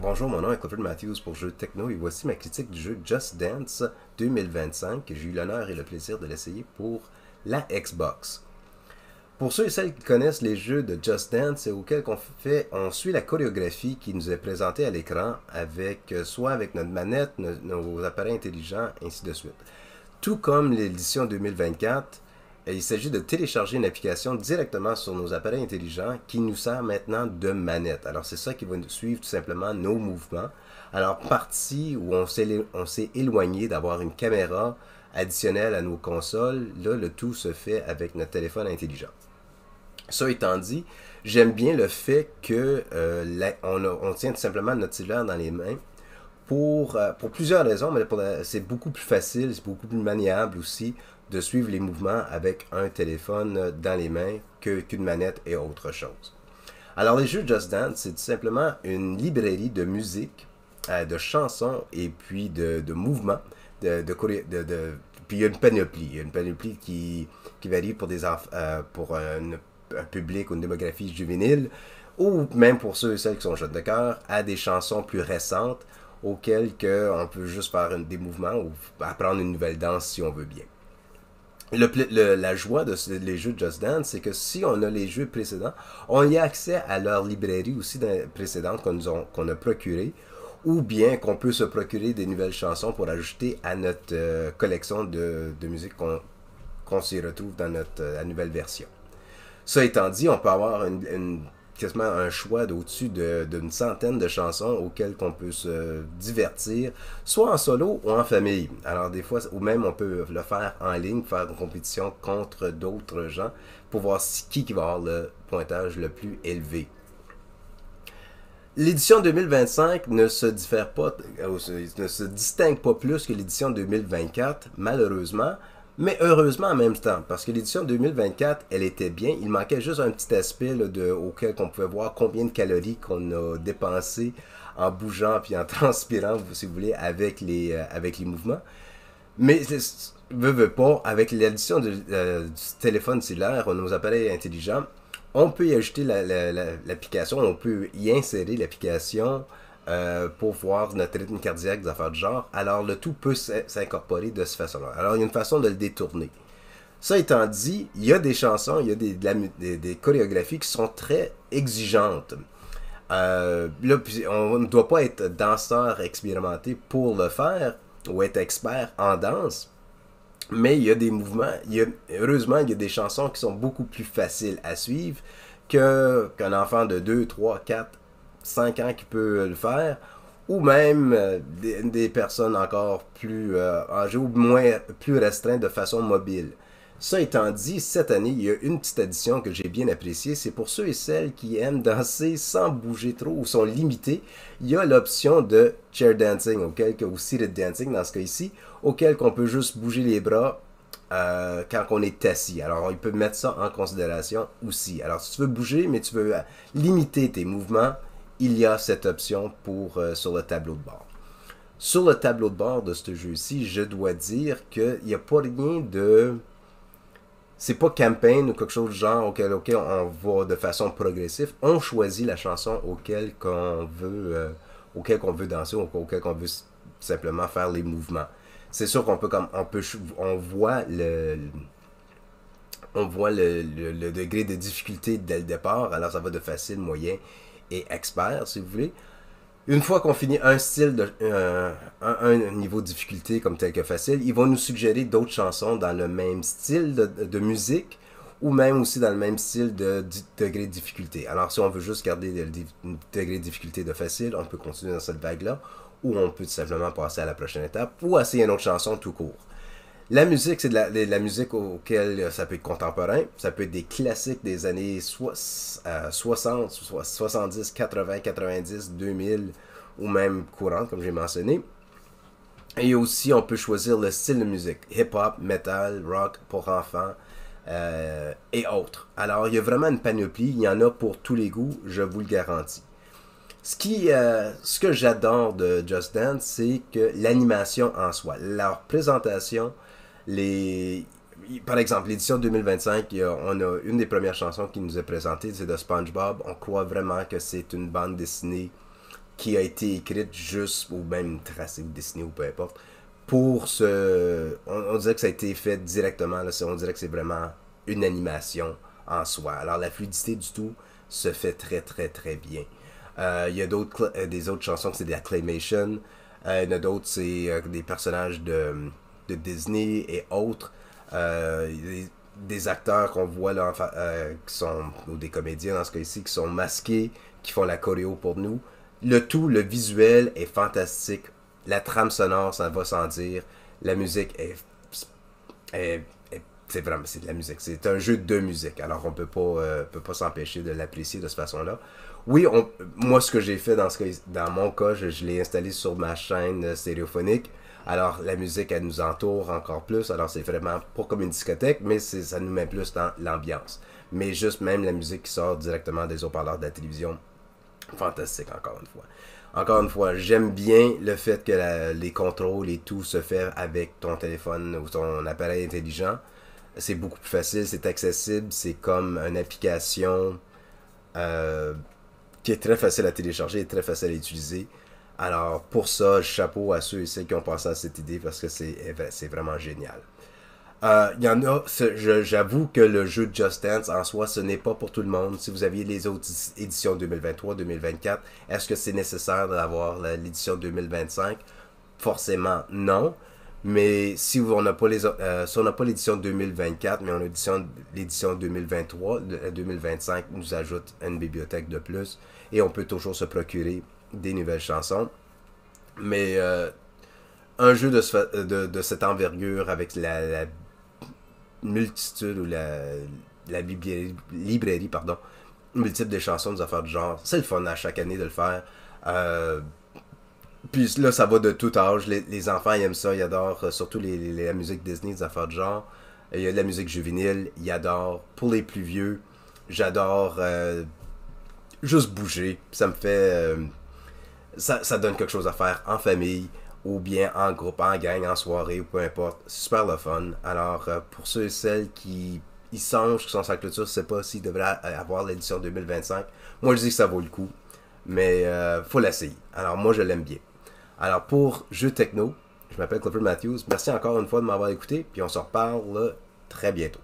Bonjour, mon nom est Clifford Matthews pour Jeux Techno et voici ma critique du jeu Just Dance 2025 que j'ai eu l'honneur et le plaisir de l'essayer pour la Xbox. Pour ceux et celles qui connaissent les jeux de Just Dance auxquels on suit la chorégraphie qui nous est présentée à l'écran avec soit avec notre manette, nos appareils intelligents, ainsi de suite. Tout comme l'édition 2024, il s'agit de télécharger une application directement sur nos appareils intelligents qui nous sert maintenant de manette. Alors c'est ça qui va suivre tout simplement nos mouvements. Alors partie où on s'est éloigné d'avoir une caméra additionnelle à nos consoles, là le tout se fait avec notre téléphone intelligent. Ça étant dit, j'aime bien le fait que on tient tout simplement notre cellulaire dans les mains pour plusieurs raisons, mais c'est beaucoup plus facile, c'est beaucoup plus maniable aussi de suivre les mouvements avec un téléphone dans les mains qu'une manette et autre chose. Alors les jeux Just Dance, c'est tout simplement une librairie de musique, de chansons et puis de mouvements, puis il y a une panoplie qui varie pour pour un public ou une démographie juvénile, ou même pour ceux et celles qui sont jeunes de cœur, à des chansons plus récentes auxquelles on peut juste faire des mouvements ou apprendre une nouvelle danse si on veut bien. La joie les jeux de Just Dance, c'est que si on a les jeux précédents, on y a accès à leur librairie aussi précédente qu'on a procurée, ou bien qu'on peut se procurer des nouvelles chansons pour ajouter à notre collection de musique qu'on s'y retrouve dans la nouvelle version. Ça étant dit, on peut avoir quasiment un choix d'au-dessus d'une centaine de chansons auxquelles on peut se divertir, soit en solo ou en famille. Alors des fois, ou même on peut le faire en ligne, faire une compétition contre d'autres gens pour voir qui va avoir le pointage le plus élevé. L'édition 2025 ne se distingue pas plus que l'édition 2024, malheureusement, mais heureusement en même temps, parce que l'édition 2024, elle était bien. Il manquait juste un petit aspect auquel on pouvait voir combien de calories qu'on a dépensé en bougeant puis en transpirant, si vous voulez, avec les mouvements. Mais veut pas, avec l'édition du téléphone cellulaire, nos appareils intelligents, on peut y ajouter l'application, on peut y insérer l'application pour voir notre rythme cardiaque, des affaires du genre. Alors le tout peut s'incorporer de cette façon-là. Alors il y a une façon de le détourner. Ça étant dit, il y a des chansons, il y a des chorégraphies qui sont très exigeantes. Là, on ne doit pas être danseur expérimenté pour le faire ou être expert en danse. Mais il y a des mouvements, heureusement, il y a des chansons qui sont beaucoup plus faciles à suivre qu'un enfant de 2, 3, 4, 5 ans qui peut le faire, ou même des personnes encore plus âgées ou plus restreintes de façon mobile. Ça étant dit, cette année, il y a une petite addition que j'ai bien appréciée. C'est pour ceux et celles qui aiment danser sans bouger trop ou sont limités. Il y a l'option de chair dancing, ou seated dancing dans ce cas-ci, auquel on peut juste bouger les bras quand on est assis. Alors, il peut mettre ça en considération aussi. Alors, si tu veux bouger, mais tu veux limiter tes mouvements, il y a cette option sur le tableau de bord. Sur le tableau de bord de ce jeu-ci, je dois dire qu'il n'y a pas rien de... C'est pas campaign ou quelque chose du genre auquel on va de façon progressive. On choisit la chanson auquel qu'on veut danser ou auquel qu'on veut simplement faire les mouvements. C'est sûr qu'on peut on voit le degré de difficulté dès le départ. Alors ça va de facile, moyen et expert si vous voulez. Une fois qu'on finit un niveau de difficulté comme tel que facile, ils vont nous suggérer d'autres chansons dans le même style de musique ou même aussi dans le même style de degré de difficulté. Alors si on veut juste garder le degré de difficulté de facile, on peut continuer dans cette vague-là ou on peut tout simplement passer à la prochaine étape ou essayer une autre chanson tout court. La musique, c'est de la musique auquel ça peut être contemporain, ça peut être des classiques des années 60, 70, 80, 90, 2000 ou même courantes, comme j'ai mentionné. Et aussi, on peut choisir le style de musique, hip-hop, metal, rock pour enfants et autres. Alors, il y a vraiment une panoplie, il y en a pour tous les goûts, je vous le garantis. Ce que j'adore de Just Dance, c'est que l'animation en soi, leur présentation, par exemple, l'édition 2025, on a une des premières chansons qui nous est présentée, c'est de SpongeBob. On croit vraiment que c'est une bande dessinée qui a été écrite juste, ou même tracée ou dessinée ou peu importe, pour ce... On dirait que ça a été fait directement, là, on dirait que c'est vraiment une animation en soi. Alors la fluidité du tout se fait très très très bien. Il y a des autres chansons que c'est de la claymation. Il y en a d'autres, c'est des personnages de Disney et autres. Des acteurs qu'on voit là, qui sont, ou des comédiens dans ce cas-ci, qui sont masqués, qui font la choréo pour nous. Le tout, le visuel est fantastique. La trame sonore, ça va sans dire. La musique est c'est vraiment c'est de la musique. C'est un jeu de musique. Alors on peut pas s'empêcher de l'apprécier de cette façon-là. Oui, moi ce que j'ai fait dans mon cas, je l'ai installé sur ma chaîne stéréophonique. Alors la musique elle nous entoure encore plus. Alors c'est vraiment pas comme une discothèque, mais ça nous met plus dans l'ambiance. Mais juste même la musique qui sort directement des haut-parleurs de la télévision, fantastique encore une fois. Encore une fois, j'aime bien le fait que les contrôles et tout se fait avec ton téléphone ou ton appareil intelligent. C'est beaucoup plus facile, c'est accessible, c'est comme une application euh, qui est très facile à télécharger et très facile à utiliser. Alors pour ça, chapeau à ceux et celles qui ont pensé à cette idée parce que c'est vraiment génial. Il y en a, j'avoue que le jeu Just Dance en soi, ce n'est pas pour tout le monde. Si vous aviez les autres éditions 2023-2024, est-ce que c'est nécessaire d'avoir l'édition 2025? Forcément non. Mais si on n'a pas si on n'a pas l'édition 2024, mais on a l'édition 2023, 2025 nous ajoute une bibliothèque de plus et on peut toujours se procurer des nouvelles chansons. Mais un jeu de cette envergure avec la multitude ou la librairie, pardon, multiple des chansons, des affaires du genre, c'est le fun à chaque année de le faire. Puis là, ça va de tout âge. Les enfants, ils aiment ça, ils adorent surtout la musique Disney, des affaires du genre. Il y a de la musique juvénile, ils adorent. Pour les plus vieux, j'adore juste bouger. Ça me fait... ça donne quelque chose à faire en famille, ou bien en groupe, en gang, en soirée, ou peu importe. C'est super le fun. Alors, pour ceux et celles qui y songent, qui sont sans clôture, je sais pas s'ils devraient avoir l'édition 2025. Moi, je dis que ça vaut le coup. Mais faut l'essayer. Alors, moi, je l'aime bien. Alors, pour Jeux Techno, je m'appelle Clifford Matthews. Merci encore une fois de m'avoir écouté. Puis on se reparle très bientôt.